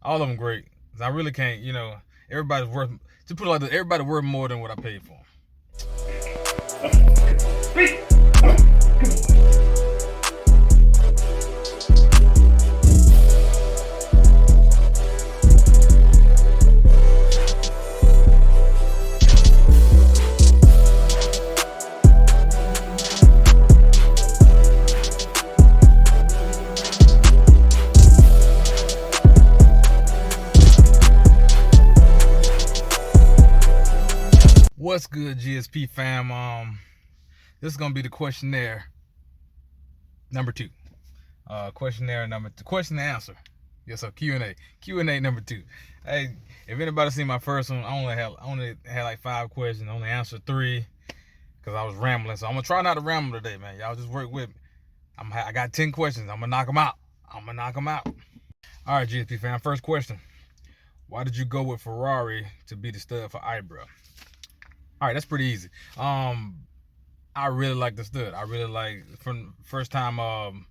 All of them great. I really can't, you know, everybody's worth, to put it like this, everybody worth more than what I paid for. What's good, GSP fam? This is gonna be the questionnaire number 2. Questionnaire number 2. Question and answer. Yes, so Q&A number 2. Hey, if anybody seen my first one, I only had like 5 questions. I only answered 3 because I was rambling. So I'm gonna try not to ramble today, man. Y'all just work with me. I got 10 questions. I'm gonna knock them out. All right, GSP fam. First question: why did you go with Ferrari to be the stud for Ibra? All right, that's pretty easy. I really like the stud. I really like, from first time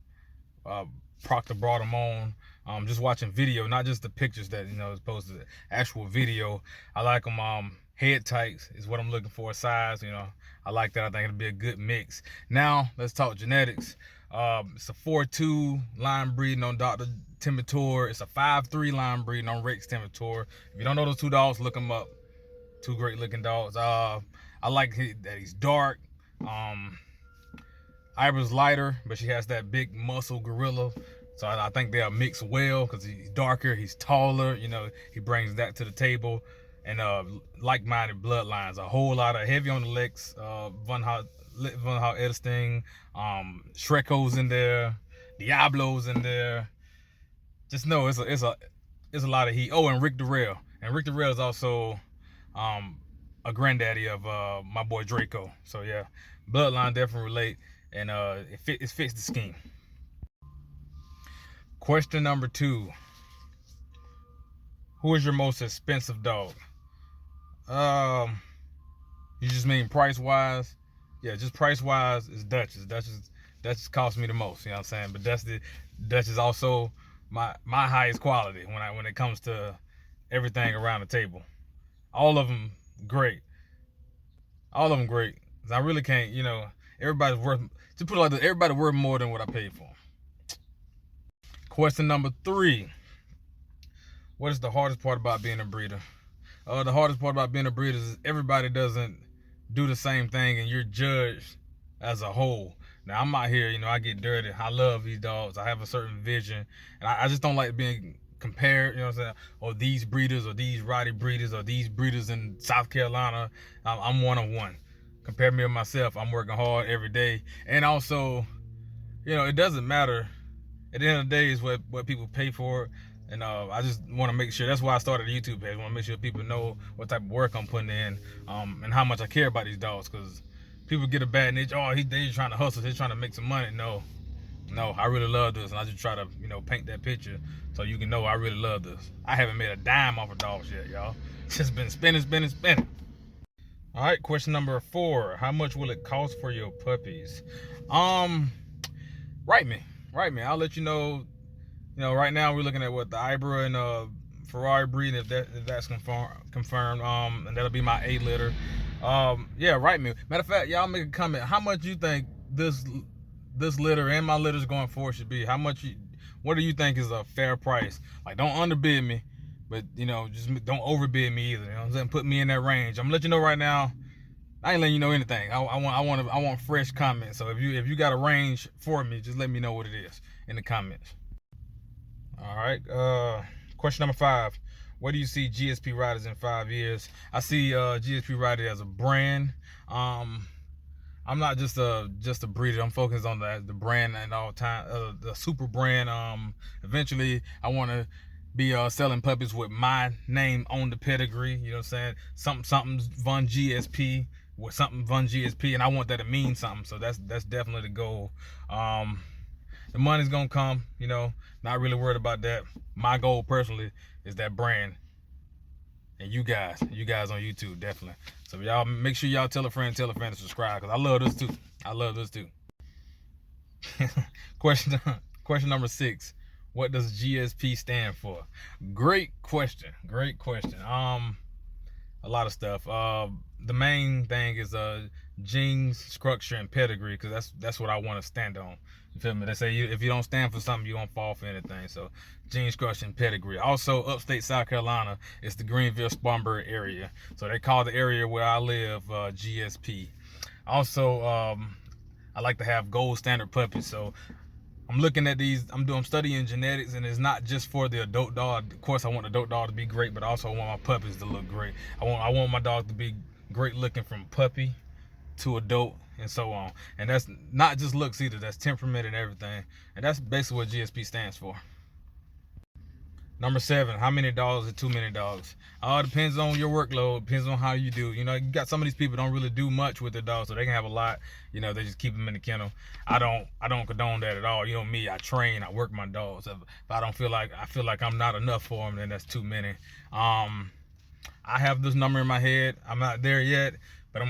Proctor brought him on, just watching video, not just the pictures that, you know, as opposed to the actual video. I like them head tights is what I'm looking for, size, you know. I like that. I think it'll be a good mix. Now, let's talk genetics. It's a 4-2 line breeding on Dr. Timotore. It's a 5-3 line breeding on Rex Timotore. If you don't know those 2 dogs, look them up. 2 great looking dogs. I like that he's dark. Ibra's lighter, but she has that big muscle gorilla. So I think they'll mix well because he's darker, he's taller. You know, he brings that to the table. And like-minded bloodlines. A whole lot of heavy on the legs. Von Hout Edelsting, Shreko's in there, Diablo's in there. Just know it's a lot of heat. Oh, and Rick Darrell. And Rick Darrell is also a granddaddy of my boy Draco. So yeah, bloodline definitely relate, and it fits the scheme. Question number 2: who is your most expensive dog? You just mean price wise? Yeah, just price wise is Duchess. Duchess cost me the most. You know what I'm saying? But Duchess is also my highest quality when it comes to everything around the table. All of them great. I really can't, you know, everybody's worth, to put it like this, everybody worth more than what I paid for. Question number 3: what is the hardest part about being a breeder? The hardest part about being a breeder is everybody doesn't do the same thing, and you're judged as a whole. Now, I'm out here, you know, I get dirty. I love these dogs. I have a certain vision, and I just don't like being compared, you know what I'm saying, or these breeders, or these Rottie breeders, or these breeders in South Carolina. I'm one-on-one. Compare me with myself. I'm working hard every day. And also, you know, it doesn't matter. At the end of the day, is what people pay for it. And I just want to make sure, that's why I started a YouTube page. I want to make sure people know what type of work I'm putting in, and how much I care about these dogs. Because people get a bad niche. Oh, they're trying to hustle. They're trying to make some money. No, I really love this, and I just try to, you know, paint that picture so you can know I really love this. I haven't made a dime off of dogs yet, y'all. Just been spinning. All right, question number 4: how much will it cost for your puppies? Write me. I'll let you know. You know, right now we're looking at what the Ibra and Ferrari breeding, if that's confirmed. And that'll be my 8 litter. Yeah, write me. Matter of fact, y'all make a comment. How much you think this litter and my litters going forward should be? What do you think is a fair price? Like, don't underbid me, but, you know, just don't overbid me either. You know what I'm saying? Put me in that range. I'm gonna let you know right now. I ain't letting you know anything. I want fresh comments. So if you got a range for me, just let me know what it is in the comments. All right. Question number 5: where do you see GSP Rotters in 5 years? I see GSP Rotters as a brand. I'm not just a breeder. I'm focused on the brand at all time, the super brand. Eventually, I want to be selling puppies with my name on the pedigree. You know what I'm saying? Something Von GSP, with something Von GSP, and I want that to mean something. So that's definitely the goal. The money's gonna come. You know, not really worried about that. My goal personally is that brand. And you guys on YouTube, definitely. So y'all make sure y'all tell a friend to subscribe, because I love this too. Question number 6: What does GSP stand for? Great question. Great question. A lot of stuff. The main thing is genes, structure, and pedigree, because that's what I want to stand on. You feel me? They say if you don't stand for something, you don't fall for anything. So genes, structure, and pedigree. Also, upstate South Carolina, it's the Greenville, Spartanburg area. So they call the area where I live GSP. Also, I like to have gold standard puppies. So I'm looking at these, I'm studying genetics, and it's not just for the adult dog. Of course, I want the adult dog to be great, but also I want my puppies to look great. I want my dog to be great looking from puppy to adult and so on. And that's not just looks either, that's temperament and everything. And that's basically what GSP stands for. Number 7, how many dogs are too many dogs? It depends on your workload, depends on how you do. You know, you got some of these people don't really do much with their dogs, so they can have a lot. You know, they just keep them in the kennel. I don't condone that at all. You know me, I train, I work my dogs. If I feel like I'm not enough for them, then that's too many. I have this number in my head. I'm not there yet, but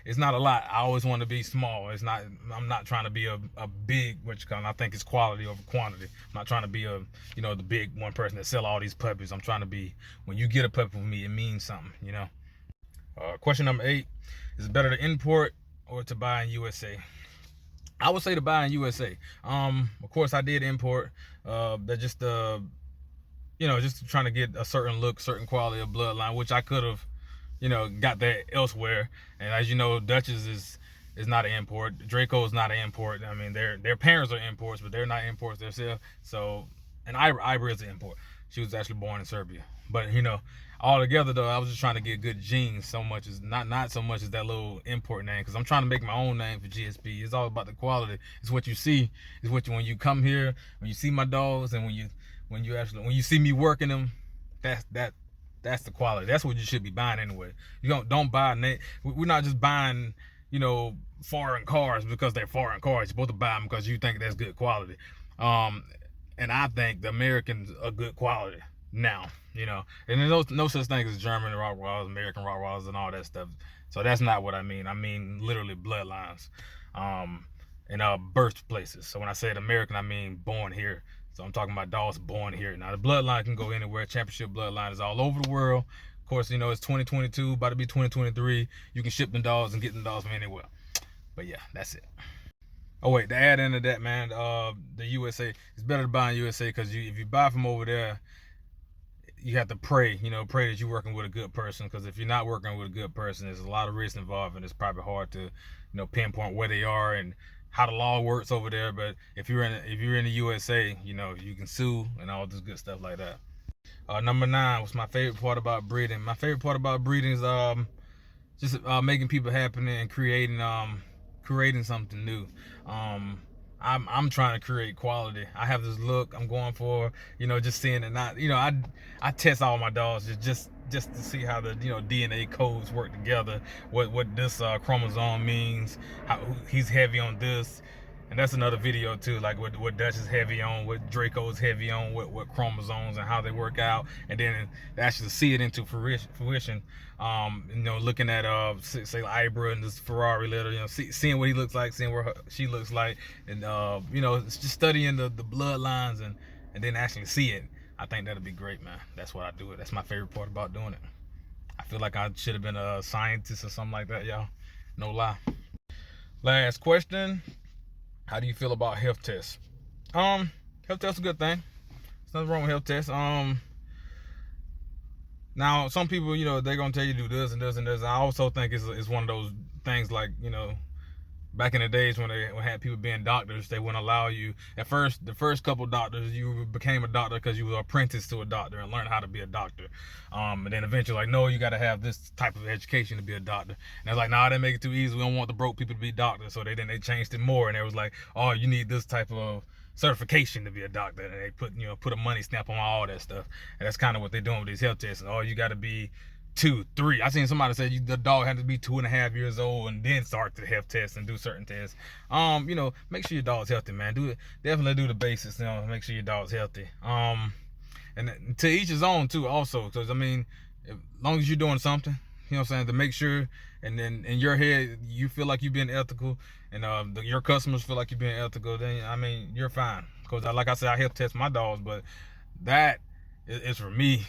it's not a lot. I always want to be small. I'm not trying to be a big, I think it's quality over quantity. I'm not trying to be the big one person that sell all these puppies. I'm trying to be, when you get a puppy from me, it means something, you know. Question number 8, is it better to import or to buy in USA? I would say to buy in USA. Of course I did import. That just just trying to get a certain look, certain quality of bloodline, which I could have got that elsewhere. And as you know, Dutchess is not an import. Draco is not an import. I mean, their parents are imports, but they're not imports themselves. So, and Ibra is an import. She was actually born in Serbia. But all together though, I was just trying to get good genes. So much as not so much as that little import name, because I'm trying to make my own name for GSP. It's all about the quality. It's what you see. It's what when you come here, when you see my dogs, and when you see me working them, that's the quality. That's what you should be buying anyway. You don't buy we're not just buying foreign cars because they're foreign cars. You're supposed to buy them because you think that's good quality. And I think the Americans are good quality now, and there's no such thing as German Rottweilers, American Rottweilers, and all that stuff. So that's not what I mean. I mean literally bloodlines, and birthplaces. So when I say American, I mean born here. So I'm talking about dogs born here. Now the bloodline can go anywhere. Championship bloodline is all over the world. Of course, it's 2022, about to be 2023. You can ship them dogs and get them dogs from anywhere. But yeah, that's it. Oh wait, to add into that, man, the USA, it's better to buy in USA because if you buy from over there, you have to pray that you're working with a good person. Because if you're not working with a good person, there's a lot of risk involved, and it's probably hard to pinpoint where they are and how the law works over there. But if you're in the USA, you can sue and all this good stuff like that. Number 9, what's my favorite part about breeding? My favorite part about breeding is just making people happy and creating something new. I'm trying to create quality. I have this look I'm going for, just seeing it. I test all my dogs just to see how the DNA codes work together, what this chromosome means, how he's heavy on this. And that's another video too, like what Dutch is heavy on, what Draco is heavy on, what chromosomes and how they work out, and then actually see it into fruition. Looking at say Ibra and this Ferrari litter, seeing what he looks like, seeing where she looks like, and it's just studying the bloodlines and then actually see it. I think that'll be great, man. That's what I do. That's my favorite part about doing it. I feel like I should have been a scientist or something like that, y'all. No lie. Last question. How do you feel about health tests? Health tests are a good thing. There's nothing wrong with health tests. Now some people, they're gonna tell you to do this and this and this. I also think it's one of those things like, back in the days when they had people being doctors, they wouldn't allow you. At first, the first couple doctors, you became a doctor because you were apprenticed to a doctor and learned how to be a doctor. And then eventually, like, no, you got to have this type of education to be a doctor. And they're like, nah, they make it too easy. We don't want the broke people to be doctors. So they changed it more, and it was like, oh, you need this type of certification to be a doctor. And they put a money stamp on all that stuff. And that's kind of what they're doing with these health tests. Oh, you got to be 2, 3. I seen somebody say the dog had to be 2.5 years old and then start the health test and do certain tests. Make sure your dog's healthy, man. Definitely do the basics. Make sure your dog's healthy. And to each his own too. Also, because as long as you're doing something, to make sure, and then in your head you feel like you're being ethical, and your customers feel like you're being ethical, then you're fine. because like I said, I help test my dogs, but that is for me.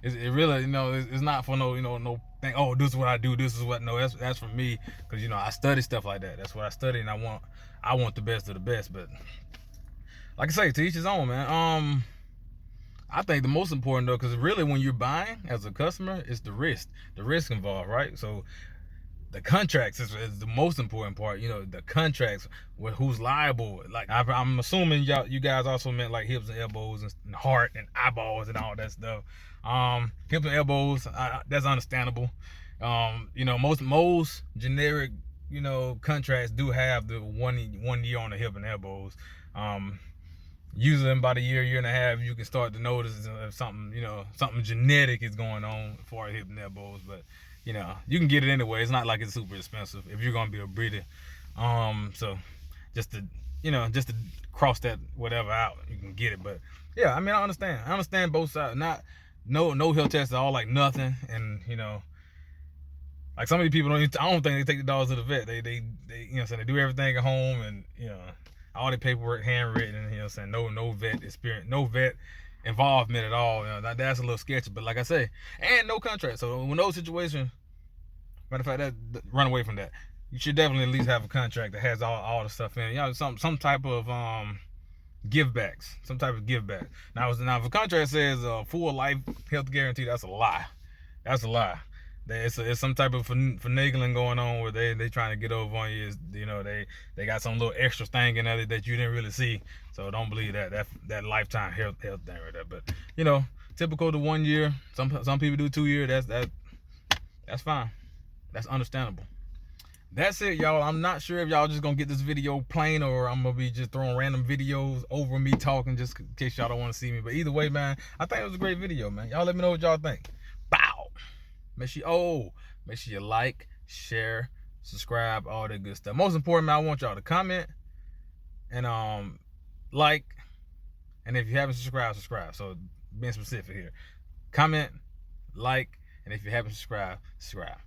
It really, it's not for no, no thing. Oh, this is what I do. This is what. No, that's for me, because I study stuff like that. That's what I study, and I want the best of the best. But like I say, to each his own, man. I think the most important though, because really when you're buying as a customer, it's the risk involved, right? So the contracts is the most important part. The contracts with who's liable. Like I'm assuming you guys also meant like hips and elbows and heart and eyeballs and all that stuff. Hips and elbows, that's understandable. Most generic contracts do have the 1 year on the hip and elbows. Usually in about a year and a half, you can start to notice if something genetic is going on for hip and elbows. But you can get it anyway. It's not like it's super expensive if you're gonna be a breeder. So just to cross that whatever out, you can get it. But yeah, I mean, I understand both sides. No health tests are all like nothing, and like some of these people I don't think they take the dogs to the vet. They they do everything at home, and all the paperwork handwritten, and no vet experience, no vet involvement at all. That's a little sketchy. But like I say, and no contract. So when those situations, matter of fact, run away from that. You should definitely at least have a contract that has all the stuff in it. Some type of give backs, some type of give back. Now if a contract says full life health guarantee, that's a lie. That's a lie. It's some type of finagling going on where they trying to get over on you. They got some little extra thing in there that you didn't really see. So don't believe that lifetime health thing right there. But typical to 1 year. Some people do 2 years. That's fine. That's understandable. That's it, y'all. I'm not sure if y'all just gonna get this video plain, or I'm gonna be just throwing random videos over me talking just in case y'all don't want to see me. But either way, man, I think it was a great video, man. Y'all let me know what y'all think. Bow. Make sure you like, share, subscribe, all that good stuff. Most important, man, I want y'all to comment and like, and if you haven't subscribed. So being specific here, comment, like, and if you haven't subscribed, subscribe.